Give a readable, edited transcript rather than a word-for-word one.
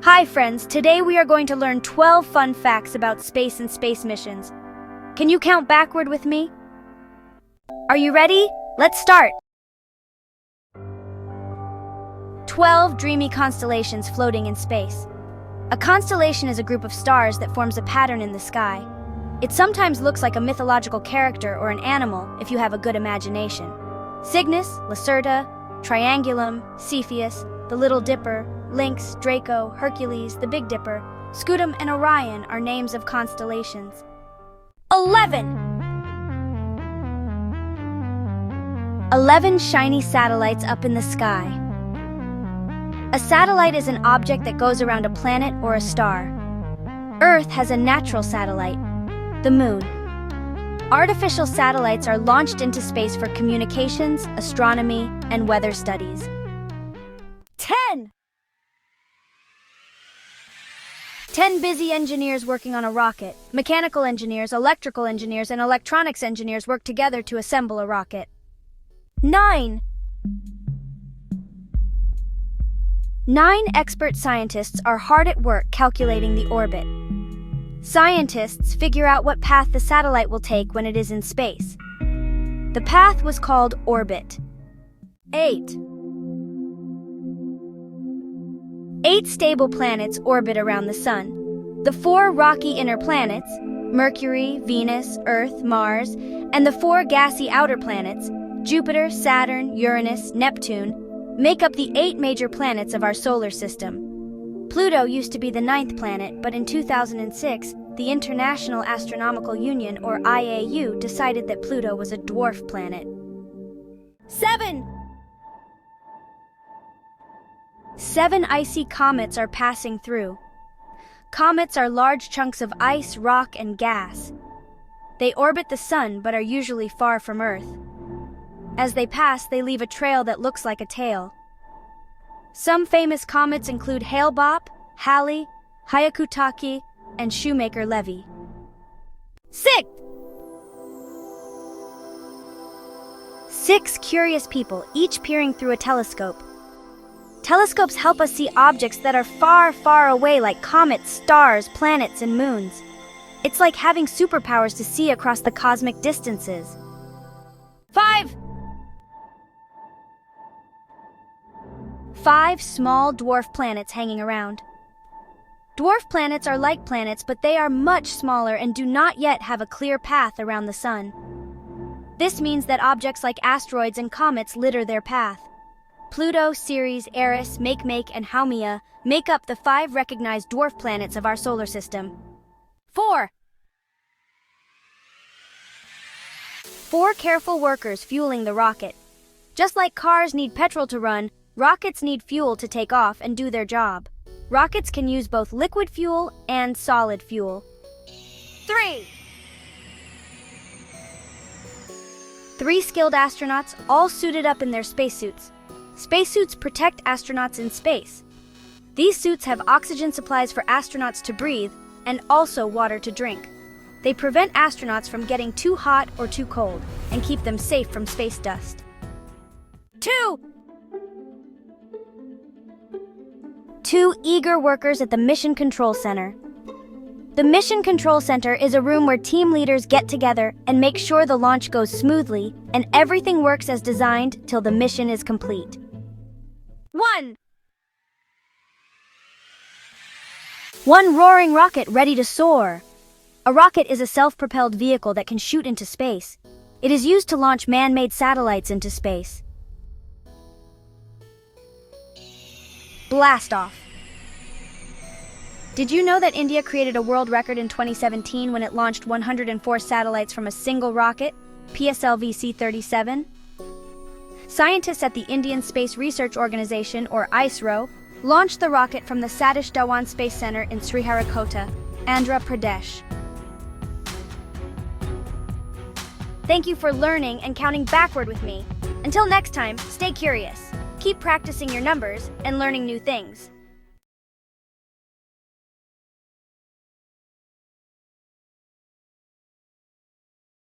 Hi friends, today we are going to learn 12 fun facts about space and space missions. Can you count backward with me? Are you ready? Let's start! 12 dreamy constellations floating in space. A constellation is a group of stars that forms a pattern in the sky. It sometimes looks like a mythological character or an animal if you have a good imagination. Cygnus, Lacerta, Triangulum, Cepheus, the Little Dipper, Lynx, Draco, Hercules, the Big Dipper, Scutum, and Orion are names of constellations. 11 shiny satellites up in the sky. A satellite is an object that goes around a planet or a star. Earth has a natural satellite, the Moon. Artificial satellites are launched into space for communications, astronomy, and weather studies. 10 busy engineers working on a rocket. Mechanical engineers, electrical engineers, and electronics engineers work together to assemble a rocket. 9 expert scientists are hard at work calculating the orbit. Scientists figure out what path the satellite will take when it is in space. The path was called orbit. 8 stable planets orbit around the Sun. The 4 rocky inner planets, Mercury, Venus, Earth, Mars, and the 4 gassy outer planets, Jupiter, Saturn, Uranus, Neptune, make up the 8 major planets of our solar system. Pluto used to be the 9th planet, but in 2006, the International Astronomical Union, or IAU, decided that Pluto was a dwarf planet. 7 icy comets are passing through. Comets are large chunks of ice, rock, and gas. They orbit the Sun but are usually far from Earth. As they pass, they leave a trail that looks like a tail. Some famous comets include Hale-Bopp, Halley, Hyakutake, and Shoemaker-Levy. 6 curious people, each peering through a telescope. Telescopes help us see objects that are far, far away, like comets, stars, planets, and moons. It's like having superpowers to see across the cosmic distances. 5 small dwarf planets hanging around. Dwarf planets are like planets, but they are much smaller and do not yet have a clear path around the Sun. This means that objects like asteroids and comets litter their path. Pluto, Ceres, Eris, Makemake, and Haumea make up the 5 recognized dwarf planets of our solar system. 4 careful workers fueling the rocket. Just like cars need petrol to run, rockets need fuel to take off and do their job. Rockets can use both liquid fuel and solid fuel. 3 skilled astronauts, all suited up in their spacesuits. Spacesuits protect astronauts in space. These suits have oxygen supplies for astronauts to breathe and also water to drink. They prevent astronauts from getting too hot or too cold and keep them safe from space dust. 2 eager workers at the Mission Control Center. The Mission Control Center is a room where team leaders get together and make sure the launch goes smoothly and everything works as designed till the mission is complete. 1 roaring rocket ready to soar. A rocket is a self-propelled vehicle that can shoot into space. It is used to launch man-made satellites into space. Blast off. Did you know that India created a world record in 2017 when it launched 104 satellites from a single rocket, PSLV C-37? Scientists at the Indian Space Research Organization, or ISRO, launched the rocket from the Satish Dhawan Space Center in Sriharikota, Andhra Pradesh. Thank you for learning and counting backward with me. Until next time, stay curious. Keep practicing your numbers and learning new things.